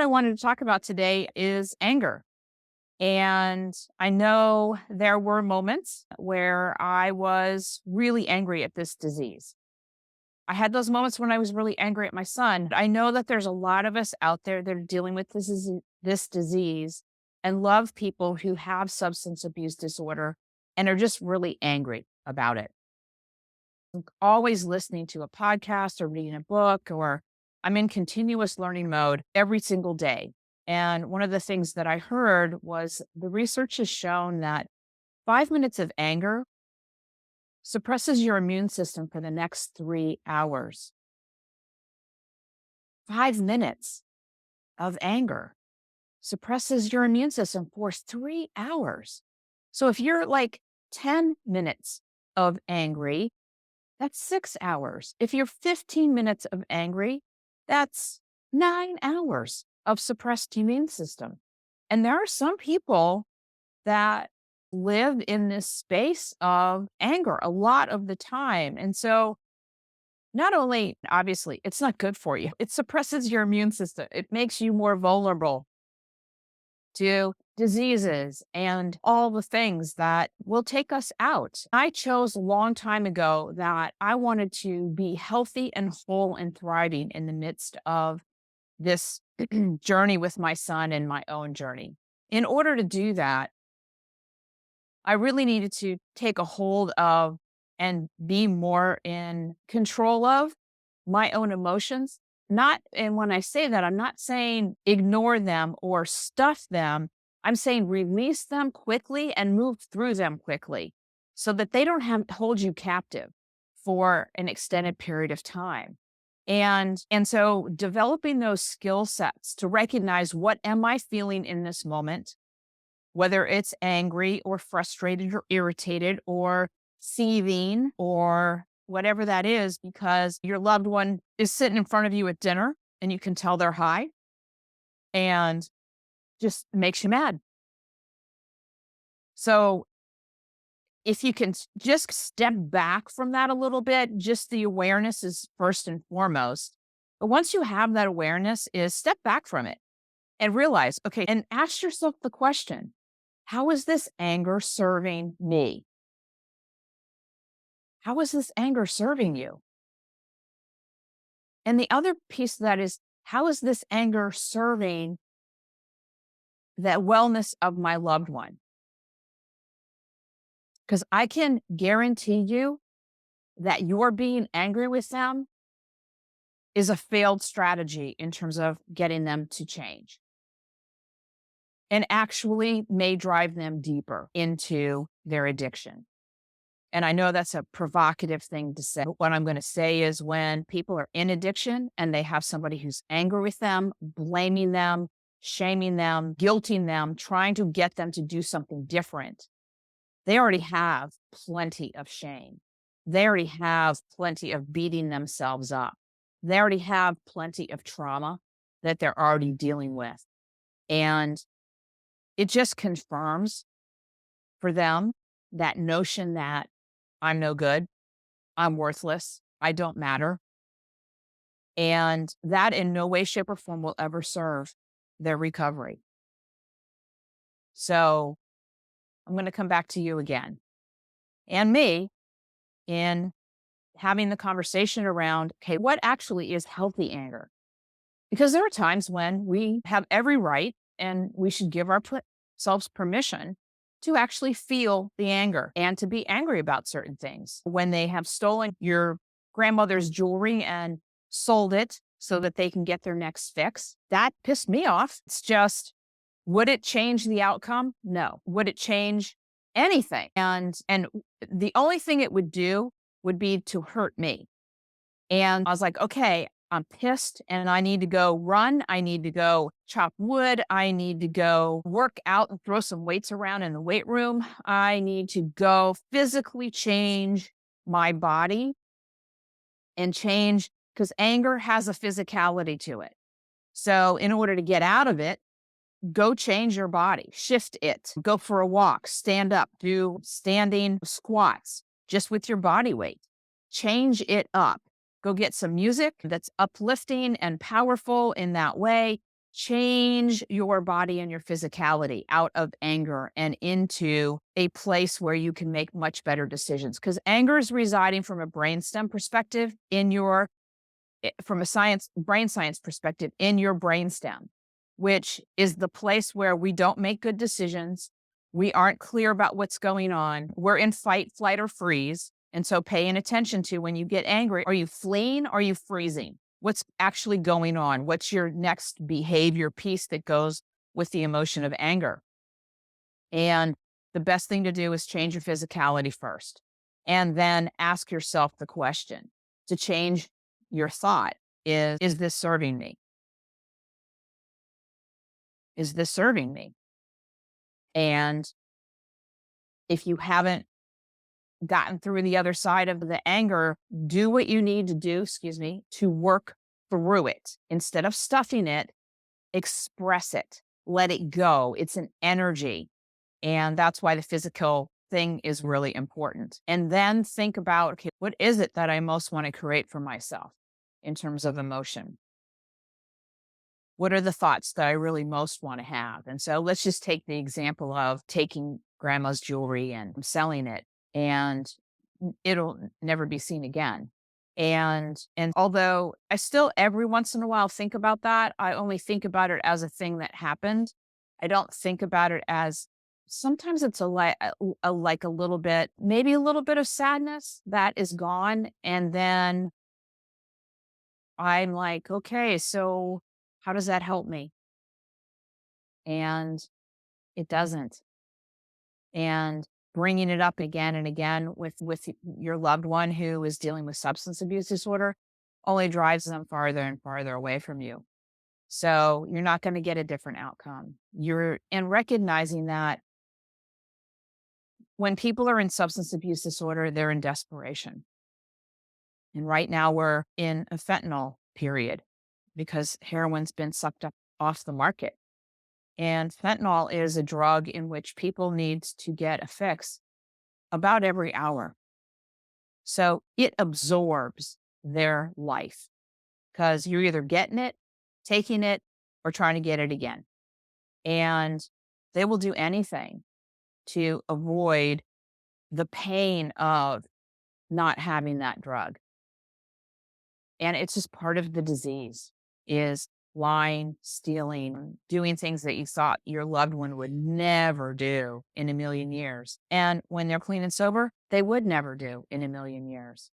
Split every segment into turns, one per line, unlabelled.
I wanted to talk about today is anger. And I know there were moments where I was really angry at this disease. I had those moments when I was really angry at my son. I know that there's a lot of us out there that are dealing with this disease and love people who have substance abuse disorder and are just really angry about it. Always listening to a podcast or reading a book, or I'm in continuous learning mode every single day. And one of the things that I heard was the research has shown that 5 minutes of anger suppresses your immune system for the next 3 hours. 5 minutes of anger suppresses your immune system for 3 hours. So if you're like 10 minutes of angry, that's 6 hours. If you're 15 minutes of angry, that's 9 hours of suppressed immune system. And there are some people that live in this space of anger a lot of the time. And so, not only, obviously, it's not good for you, it suppresses your immune system, it makes you more vulnerable to diseases and all the things that will take us out. I chose a long time ago that I wanted to be healthy and whole and thriving in the midst of this journey with my son and my own journey. In order to do that, I really needed to take a hold of and be more in control of my own emotions. Not, and when I say that, I'm not saying ignore them or stuff them. I'm saying release them quickly and move through them quickly so that they don't have hold you captive for an extended period of time. And so developing those skill sets to recognize what am I feeling in this moment, whether it's angry or frustrated or irritated or seething or whatever that is, because your loved one is sitting in front of you at dinner and you can tell they're high and just makes you mad. So if you can just step back from that a little bit, just the awareness is first and foremost. But once you have that awareness, is step back from it and realize, okay, and ask yourself the question, how is this anger serving me? How is this anger serving you? And the other piece of that is, how is this anger serving the wellness of my loved one? Because I can guarantee you that your being angry with them is a failed strategy in terms of getting them to change and actually may drive them deeper into their addiction. And I know that's a provocative thing to say. But what I'm going to say is when people are in addiction and they have somebody who's angry with them, blaming them, shaming them, guilting them, trying to get them to do something different, they already have plenty of shame. They already have plenty of beating themselves up. They already have plenty of trauma that they're already dealing with. And it just confirms for them that notion that I'm no good, I'm worthless, I don't matter. And that in no way, shape, or form will ever serve their recovery. So I'm going to come back to you again and me in having the conversation around, okay, what actually is healthy anger? Because there are times when we have every right and we should give ourselves permission to actually feel the anger and to be angry about certain things. When they have stolen your grandmother's jewelry and sold it so that they can get their next fix, that pissed me off. It's just, would it change the outcome? No. Would it change anything? And the only thing it would do would be to hurt me. And I was like, okay, I'm pissed and I need to go run. I need to go chop wood. I need to go work out and throw some weights around in the weight room. I need to go physically change my body and change because anger has a physicality to it. So, in order to get out of it, go change your body, shift it, go for a walk, stand up, do standing squats just with your body weight, change it up. Go get some music that's uplifting and powerful in that way. Change your body and your physicality out of anger and into a place where you can make much better decisions. Because anger is residing from a brainstem perspective in your, from a brain science perspective in your brainstem, which is the place where we don't make good decisions. We aren't clear about what's going on. We're in fight, flight, or freeze. And so paying attention to when you get angry, are you fleeing? Or are you freezing? What's actually going on? What's your next behavior piece that goes with the emotion of anger? And the best thing to do is change your physicality first. And then ask yourself the question to change your thought is this serving me? Is this serving me? And if you haven't gotten through the other side of the anger, do what you need to do, excuse me, to work through it. Instead of stuffing it, express it, let it go. It's an energy. And that's why the physical thing is really important. And then think about, okay, what is it that I most want to create for myself in terms of emotion? What are the thoughts that I really most want to have? And so let's just take the example of taking grandma's jewelry and selling it, and it'll never be seen again. And although I still every once in a while think about that, I only think about it as a thing that happened. I don't think about it as sometimes it's like a little bit, maybe a little bit of sadness that is gone. And then I'm like, okay, so how does that help me? And it doesn't. And bringing it up again and again with your loved one who is dealing with substance abuse disorder only drives them farther and farther away from you. So you're not going to get a different outcome. You're and recognizing that when people are in substance abuse disorder, they're in desperation. And right now we're in a fentanyl period because heroin's been sucked up off the market. And fentanyl is a drug in which people need to get a fix about every hour. So it absorbs their life because you're either getting it, taking it, or trying to get it again. And they will do anything to avoid the pain of not having that drug. And it's just part of the disease is lying, stealing, doing things that you thought your loved one would never do in a million years. And when they're clean and sober, they would never do in a million years.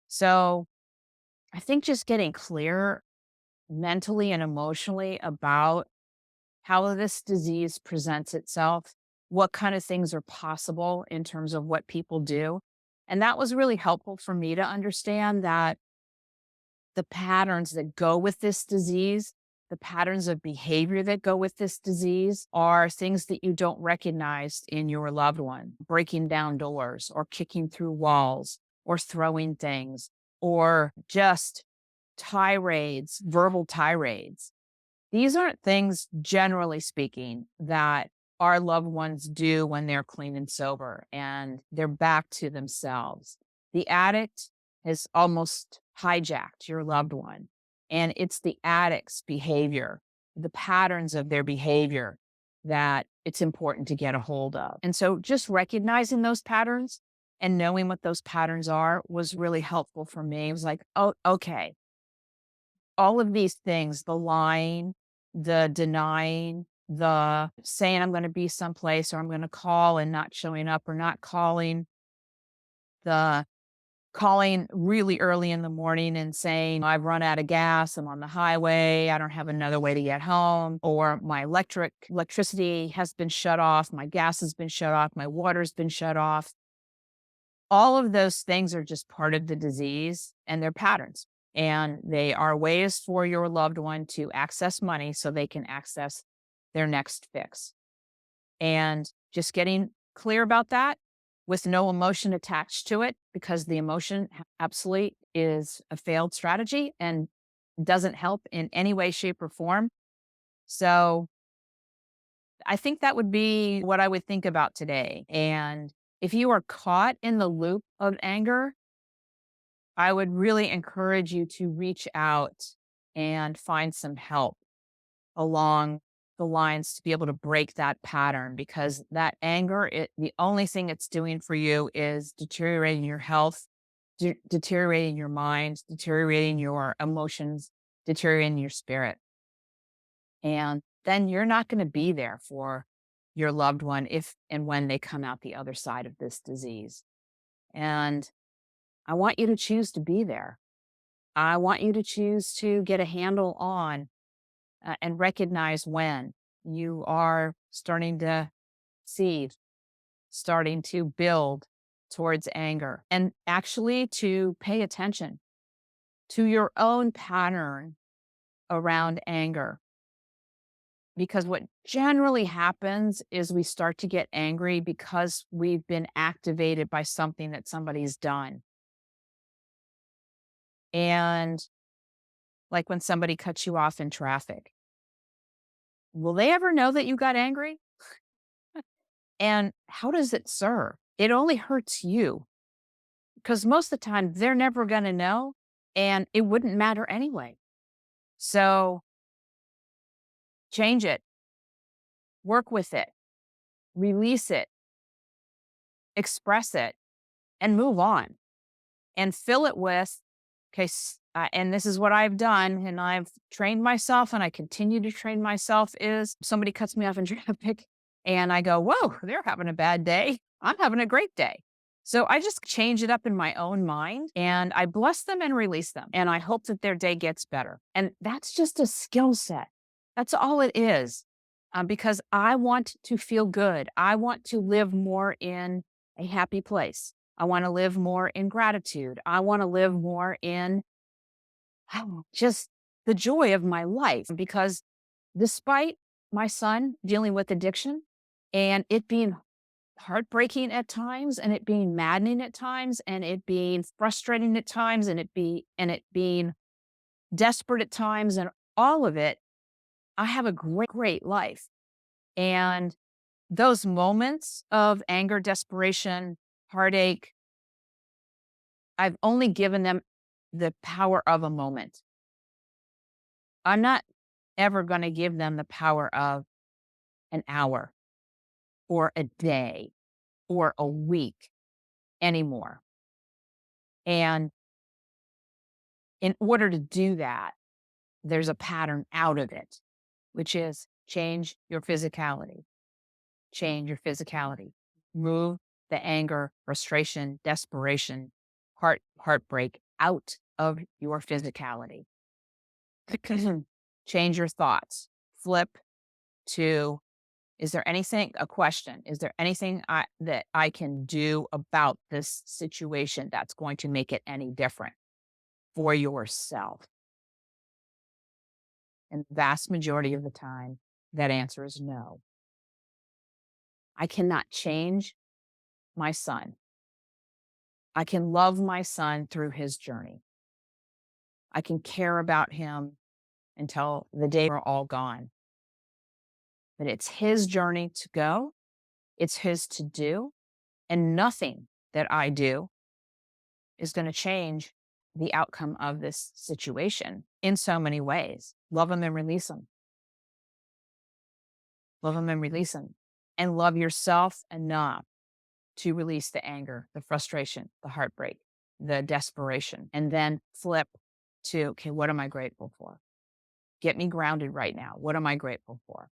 So I think just getting clear mentally and emotionally about how this disease presents itself, what kind of things are possible in terms of what people do. And that was really helpful for me to understand that the patterns that go with this disease, the patterns of behavior that go with this disease are things that you don't recognize in your loved one, breaking down doors or kicking through walls or throwing things or just tirades, verbal tirades. These aren't things, generally speaking, that our loved ones do when they're clean and sober and they're back to themselves. The addict has almost hijacked your loved one, and it's the addict's behavior, the patterns of their behavior that it's important to get a hold of. And so just recognizing those patterns and knowing what those patterns are was really helpful for me. It was like, oh, okay, all of these things, the lying, the denying, the saying I'm going to be someplace or I'm going to call and not showing up or not calling, the calling really early in the morning and saying, I've run out of gas, I'm on the highway, I don't have another way to get home, or my electricity has been shut off, my gas has been shut off, my water's been shut off. All of those things are just part of the disease and their patterns. And they are ways for your loved one to access money so they can access their next fix. And just getting clear about that with no emotion attached to it, because the emotion absolutely is a failed strategy and doesn't help in any way, shape, or form. So I think that would be what I would think about today. And if you are caught in the loop of anger, I would really encourage you to reach out and find some help. along the lines to be able to break that pattern because that anger, the only thing it's doing for you is deteriorating your health, deteriorating your mind, deteriorating your emotions, deteriorating your spirit. And then you're not going to be there for your loved one if and when they come out the other side of this disease. And I want you to choose to be there. I want you to choose to get a handle on and recognize when you are starting to seethe, starting to build towards anger, and actually to pay attention to your own pattern around anger. Because what generally happens is we start to get angry because we've been activated by something that somebody's done. And like when somebody cuts you off in traffic, will they ever know that you got angry? And how does it serve? It only hurts you because most of the time they're never going to know and it wouldn't matter anyway. So change it, work with it, release it, express it, and move on and fill it with, okay, and this is what I've done and I've trained myself and I continue to train myself is somebody cuts me off in traffic and I go, whoa, they're having a bad day. I'm having a great day. So I just change it up in my own mind and I bless them and release them. And I hope that their day gets better. And that's just a skill set. That's all it is. Because I want to feel good. I want to live more in a happy place. I want to live more in gratitude. I want to live more in just the joy of my life because despite my son dealing with addiction and it being heartbreaking at times and it being maddening at times and it being frustrating at times and it being desperate at times and all of it, I have a great life. And those moments of anger, desperation, heartache, I've only given them the power of a moment. I'm not ever going to give them the power of an hour or a day or a week anymore. And in order to do that, there's a pattern out of it, which is change your physicality, change your physicality, move the anger, frustration, desperation, heartbreak out of your physicality. Change your thoughts, flip to, is there anything, a question, is there anything that I can do about this situation that's going to make it any different for yourself? And the vast majority of the time, that answer is no. I cannot change my son. I can love my son through his journey. I can care about him until the day we're all gone. But it's his journey to go, it's his to do, and nothing that I do is going to change the outcome of this situation in so many ways. Love him and release him. Love him and release him. And love yourself enough to release the anger, the frustration, the heartbreak, the desperation, and then flip to, okay, what am I grateful for? Get me grounded right now. What am I grateful for?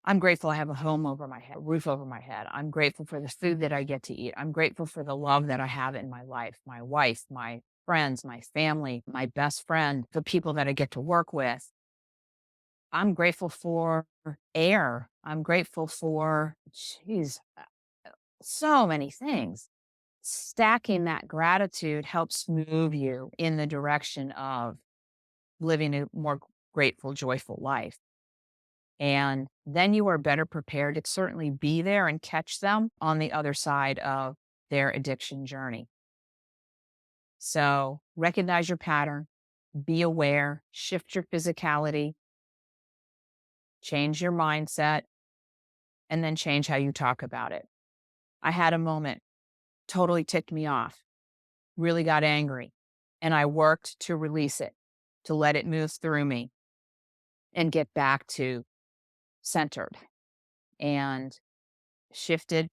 I'm grateful I have a home over my head, a roof over my head. I'm grateful for the food that I get to eat. I'm grateful for the love that I have in my life, my wife, my friends, my family, my best friend, the people that I get to work with. I'm grateful for air. I'm grateful for, geez, so many things. Stacking that gratitude helps move you in the direction of living a more grateful, joyful life. And then you are better prepared to certainly be there and catch them on the other side of their addiction journey. So recognize your pattern, be aware, shift your physicality, change your mindset, and then change how you talk about it. I had a moment, totally ticked me off, really got angry, and I worked to release it, to let it move through me. and get back to centered and shifted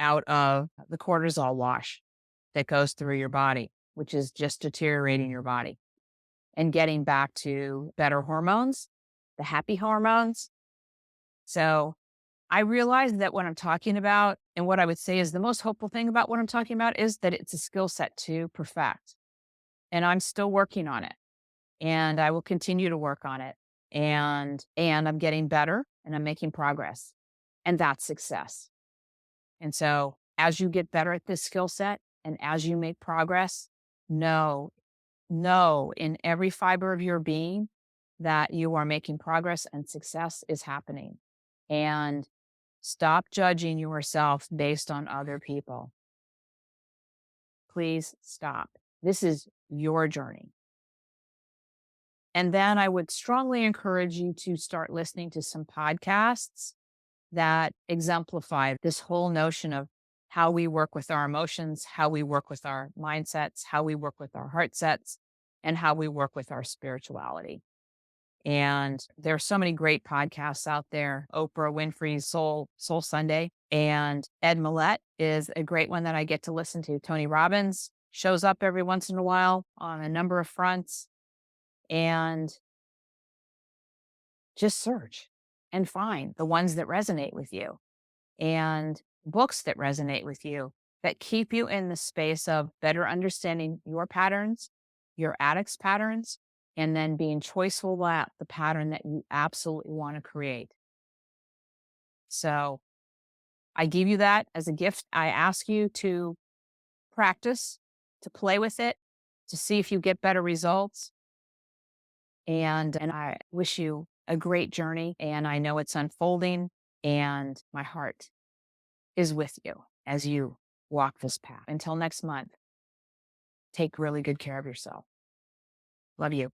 out of the cortisol wash that goes through your body, which is just deteriorating your body, and getting back to better hormones, the happy hormones. So I realize that what I'm talking about and what I would say is the most hopeful thing about what I'm talking about is that it's a skill set to perfect. And I'm still working on it and I will continue to work on it. And I'm getting better and I'm making progress. And that's success. And so as you get better at this skill set and as you make progress, know, know in every fiber of your being that you are making progress and success is happening. And stop judging yourself based on other people. Please stop. This is your journey. And then I would strongly encourage you to start listening to some podcasts that exemplify this whole notion of how we work with our emotions, how we work with our mindsets, how we work with our heart sets, and how we work with our spirituality. And there are so many great podcasts out there. Oprah Winfrey's Soul Sunday and Ed Millett is a great one that I get to listen to. Tony Robbins shows up every once in a while on a number of fronts and just search and find the ones that resonate with you and books that resonate with you that keep you in the space of better understanding your patterns, your addict's patterns, and then being choiceful about the pattern that you absolutely want to create. So I give you that as a gift. I ask you to practice, to play with it, to see if you get better results. And I wish you a great journey. And I know it's unfolding. And my heart is with you as you walk this path. Until next month, take really good care of yourself. Love you.